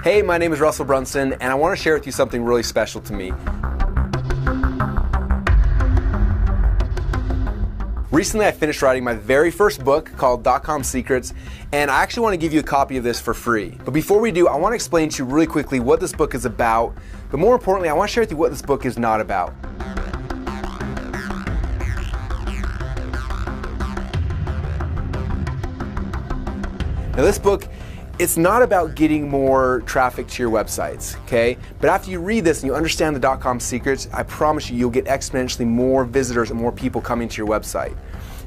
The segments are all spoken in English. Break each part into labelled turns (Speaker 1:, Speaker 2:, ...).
Speaker 1: Hey, my name is Russell Brunson, and I want to share with you something really special to me. Recently, I finished writing my very first book called Dotcom Secrets, and I actually want to give you a copy of this for free. But before we do, I want to explain to you really quickly what this book is about, but more importantly, I want to share with you what this book is not about. Now, this book, it's not about getting more traffic to your websites, okay? But after you read this and you understand the dot-com secrets, I promise you, you'll get exponentially more visitors and more people coming to your website.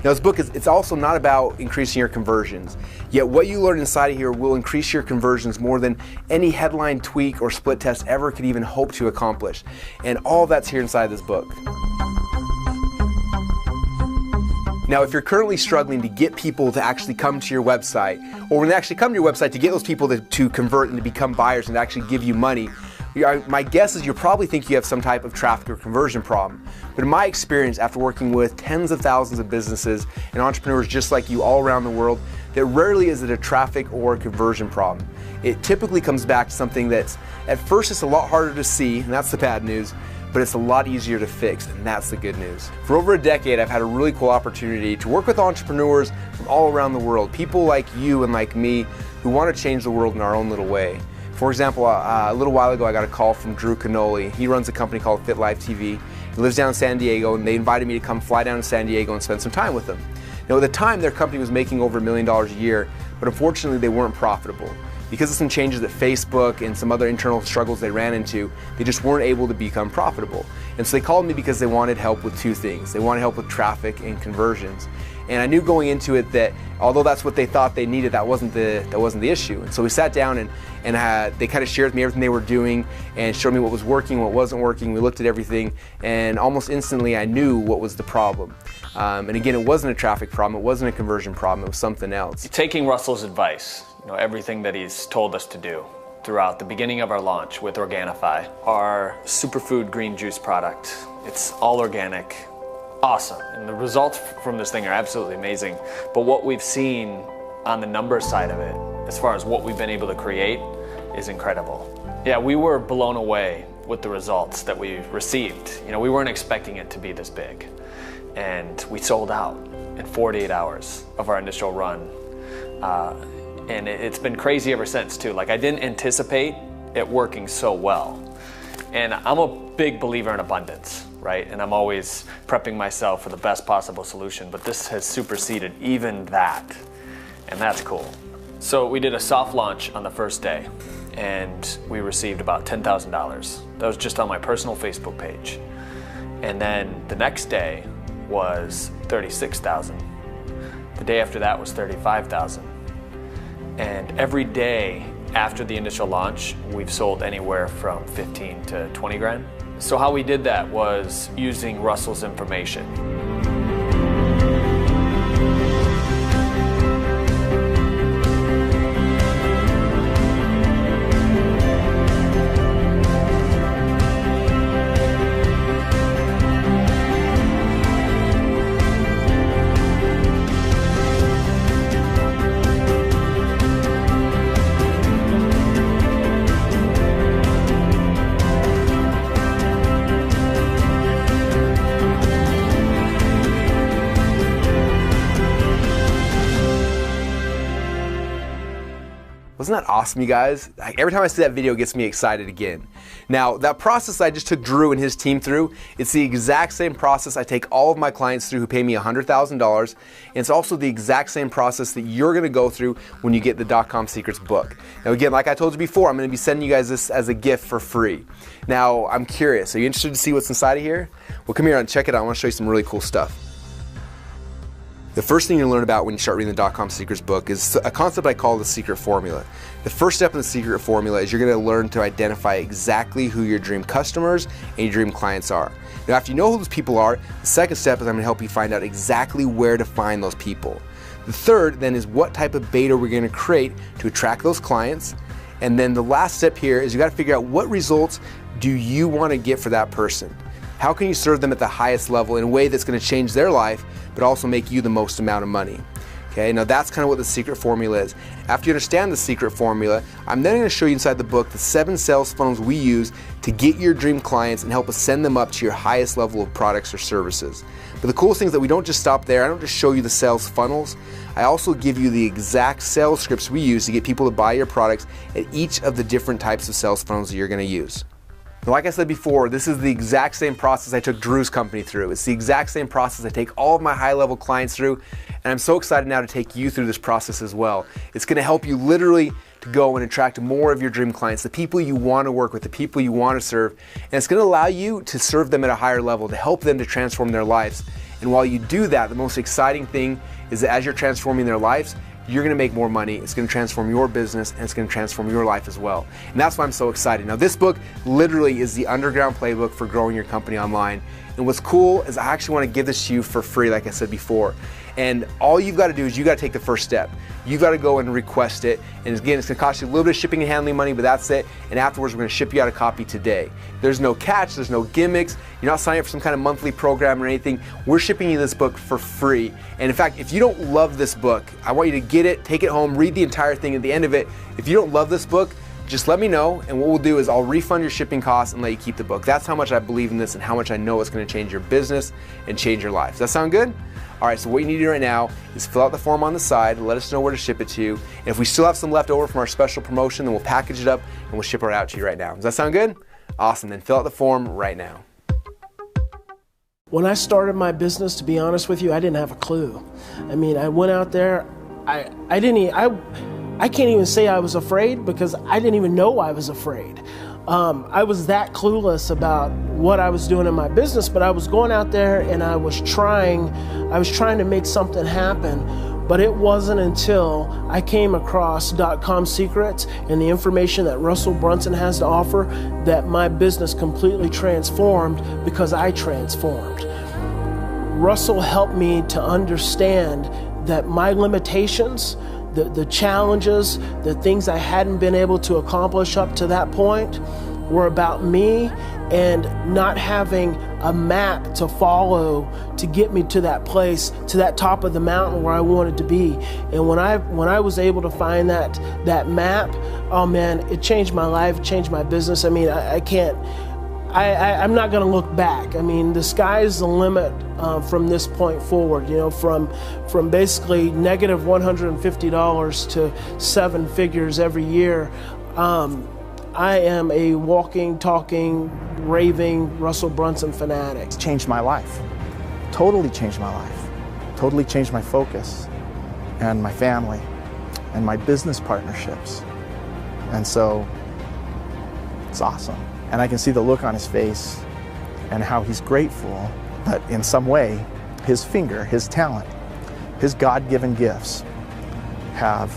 Speaker 1: Now, this book it's also not about increasing your conversions. Yet what you learn inside of here will increase your conversions more than any headline tweak or split test ever could even hope to accomplish. And all that's here inside this book. Now, if you're currently struggling to get people to actually come to your website, or when they actually come to your website, to get those people to convert and to become buyers and to actually give you money, my guess is you probably think you have some type of traffic or conversion problem. But in my experience, after working with tens of thousands of businesses and entrepreneurs just like you all around the world, that rarely is it a traffic or a conversion problem. It typically comes back to something that's, at first it's a lot harder to see, and that's the bad news, but it's a lot easier to fix, and that's the good news. For over a decade, I've had a really cool opportunity to work with entrepreneurs from all around the world, people like you and like me who want to change the world in our own little way. For example, a little while ago, I got a call from Drew Canoli. He runs a company called Fit Live TV. He lives down in San Diego, and they invited me to come fly down to San Diego and spend some time with them. Now, at the time, their company was making over $1 million a year, but unfortunately, they weren't profitable. Because of some changes at Facebook and some other internal struggles they ran into, they just weren't able to become profitable. And so they called me because they wanted help with two things. They wanted help with traffic and conversions. And I knew going into it that although that's what they thought they needed, that wasn't the issue. And so we sat down and they kind of shared with me everything they were doing and showed me what was working, what wasn't working. We looked at everything, and almost instantly I knew what was the problem. And again, it wasn't a traffic problem, it wasn't a conversion problem, it was something else.
Speaker 2: Taking Russell's advice, everything that he's told us to do throughout the beginning of our launch with Organifi, our superfood green juice product. It's all organic, awesome. And the results from this thing are absolutely amazing. But what we've seen on the numbers side of it, as far as what we've been able to create, is incredible. Yeah, we were blown away with the results that we received. We weren't expecting it to be this big. And we sold out in 48 hours of our initial run. And it's been crazy ever since too. I didn't anticipate it working so well. And I'm a big believer in abundance, right? And I'm always prepping myself for the best possible solution, but this has superseded even that. And that's cool. So we did a soft launch on the first day, and we received about $10,000. That was just on my personal Facebook page. And then the next day was $36,000. The day after that was $35,000. And every day after the initial launch, we've sold anywhere from 15 to 20 grand. So how we did that was using Russell's information.
Speaker 1: Wasn't that awesome, you guys? Every time I see that video, it gets me excited again. Now, that process I just took Drew and his team through, it's the exact same process I take all of my clients through who pay me $100,000. And it's also the exact same process that you're gonna go through when you get the Dotcom Secrets book. Now again, like I told you before, I'm gonna be sending you guys this as a gift for free. Now, I'm curious, are you interested to see what's inside of here? Well, come here and check it out. I wanna show you some really cool stuff. The first thing you learn about when you start reading the Dotcom Secrets book is a concept I call the secret formula. The first step in the secret formula is you're going to learn to identify exactly who your dream customers and your dream clients are. Now, after you know who those people are, the second step is I'm going to help you find out exactly where to find those people. The third then is what type of beta we're going to create to attract those clients. And then the last step here is you got to figure out what results do you want to get for that person. How can you serve them at the highest level in a way that's going to change their life, but also make you the most amount of money? Okay, now that's kind of what the secret formula is. After you understand the secret formula, I'm then going to show you inside the book the 7 sales funnels we use to get your dream clients and help us send them up to your highest level of products or services. But the coolest thing is that we don't just stop there. I don't just show you the sales funnels. I also give you the exact sales scripts we use to get people to buy your products at each of the different types of sales funnels that you're going to use. Like I said before, this is the exact same process I took Drew's company through. It's the exact same process I take all of my high-level clients through, and I'm so excited now to take you through this process as well. It's going to help you literally to go and attract more of your dream clients, the people you want to work with, the people you want to serve, and it's going to allow you to serve them at a higher level, to help them to transform their lives. And while you do that, the most exciting thing is that as you're transforming their lives, you're going to make more money, it's going to transform your business, and it's going to transform your life as well. And that's why I'm so excited. Now, this book literally is the underground playbook for growing your company online. And what's cool is I actually want to give this to you for free, like I said before. And all you've got to do is you got to take the first step. You've got to go and request it. And again, it's going to cost you a little bit of shipping and handling money, but that's it. And afterwards, we're going to ship you out a copy today. There's no catch, there's no gimmicks. You're not signing up for some kind of monthly program or anything. We're shipping you this book for free. And in fact, if you don't love this book, I want you to get it, take it home, read the entire thing. At the end of it, if you don't love this book, just let me know, and what we'll do is I'll refund your shipping costs and let you keep the book. That's how much I believe in this and how much I know it's going to change your business and change your life. Does that sound good? All right, so what you need to do right now is fill out the form on the side, let us know where to ship it to you, and if we still have some left over from our special promotion, then we'll package it up and we'll ship it out to you right now. Does that sound good? Awesome, then fill out the form right now.
Speaker 3: When I started my business, to be honest with you, I didn't have a clue. I mean, I went out there, I can't even say I was afraid because I didn't even know I was afraid. I was that clueless about what I was doing in my business, but I was going out there and I was trying to make something happen. But it wasn't until I came across .com secrets and the information that Russell Brunson has to offer that my business completely transformed because I transformed. Russell helped me to understand that my limitations, the challenges, the things I hadn't been able to accomplish up to that point were about me and not having a map to follow to get me to that place, to that top of the mountain where I wanted to be. And when I was able to find that map, oh man, it changed my life, changed my business. I mean, I'm not going to look back. I mean, the sky's the limit from this point forward. You know, from basically negative $150 to 7 figures every year. I am a walking, talking, raving Russell Brunson fanatic.
Speaker 4: It's changed my life. Totally changed my life. Totally changed my focus and my family and my business partnerships. And so it's awesome. And I can see the look on his face and how he's grateful, but in some way, his finger, his talent, his God-given gifts have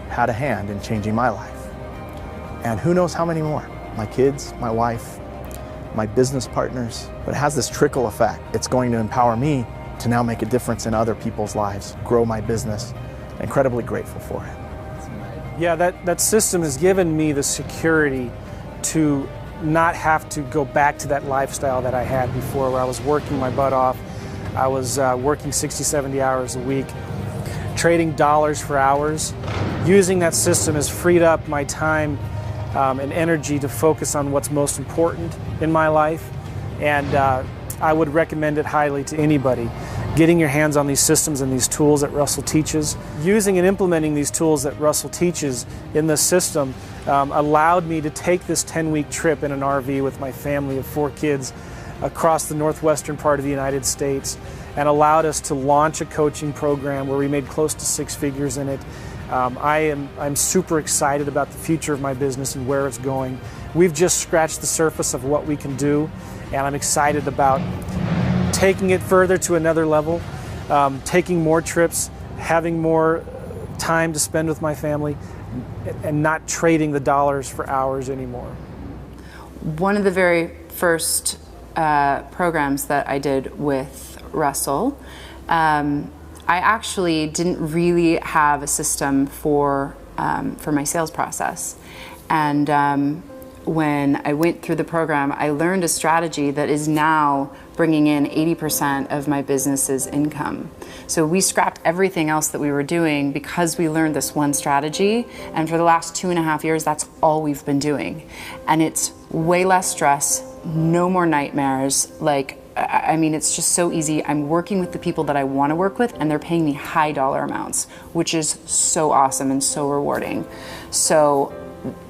Speaker 4: had a hand in changing my life. And who knows how many more? My kids, my wife, my business partners. But it has this trickle effect. It's going to empower me to now make a difference in other people's lives, grow my business. Incredibly grateful for it.
Speaker 5: Yeah, that system has given me the security to not have to go back to that lifestyle that I had before, where I was working my butt off. I was working 60, 70 hours a week, trading dollars for hours. Using that system has freed up my time and energy to focus on what's most important in my life. And I would recommend it highly to anybody. Getting your hands on these systems and these tools that Russell teaches. Using and implementing these tools that Russell teaches in this system allowed me to take this 10-week trip in an RV with my family of 4 kids across the northwestern part of the United States, and allowed us to launch a coaching program where we made close to 6 figures in it. I'm super excited about the future of my business and where it's going. We've just scratched the surface of what we can do, and I'm excited about taking it further to another level, taking more trips, having more time to spend with my family, and not trading the dollars for hours anymore.
Speaker 6: One of the very first programs that I did with Russell, I actually didn't really have a system for my sales process. And when I went through the program, I learned a strategy that is now bringing in 80% of my business's income. So we scrapped everything else that we were doing because we learned this one strategy. And for the last 2.5 years, that's all we've been doing. And it's way less stress, no more nightmares. Like, I mean, it's just so easy. I'm working with the people that I want to work with, and they're paying me high dollar amounts, which is so awesome and so rewarding. So,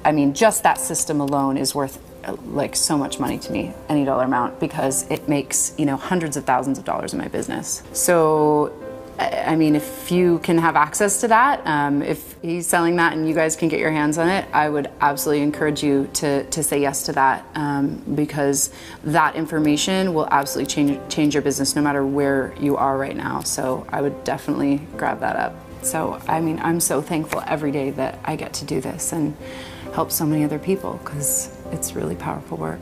Speaker 6: I mean, just that system alone is worth like so much money to me, any dollar amount, because it makes, you know, hundreds of thousands of dollars in my business. So, I mean, if you can have access to that, if he's selling that and you guys can get your hands on it, I would absolutely encourage you to say yes to that, because that information will absolutely change your business no matter where you are right now. So I would definitely grab that up. So, I mean, I'm so thankful every day that I get to do this and help so many other people, because it's really powerful work.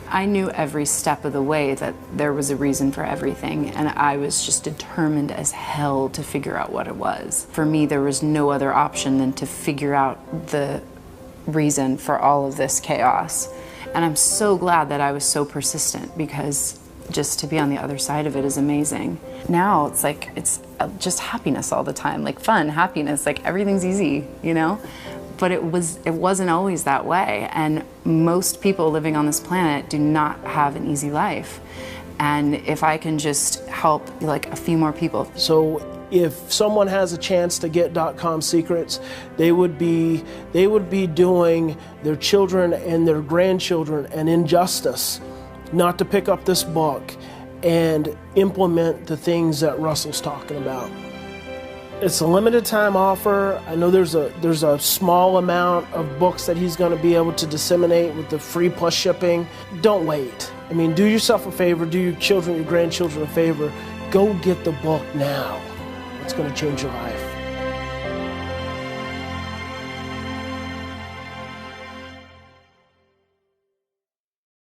Speaker 6: I knew every step of the way that there was a reason for everything, and I was just determined as hell to figure out what it was. For me, there was no other option than to figure out the reason for all of this chaos. And I'm so glad that I was so persistent, because just to be on the other side of it is amazing. Now it's like, it's just happiness all the time, like fun, happiness, like everything's easy, you know? But it wasn't always that way. And most people living on this planet do not have an easy life. And if I can just help like a few more people.
Speaker 3: So if someone has a chance to get .com secrets, they would be doing their children and their grandchildren an injustice not to pick up this book and implement the things that Russell's talking about. It's a limited time offer. I know there's a small amount of books that he's going to be able to disseminate with the free plus shipping. Don't wait. I mean, do yourself a favor, do your children, your grandchildren a favor. Go get the book now. It's going to change your life.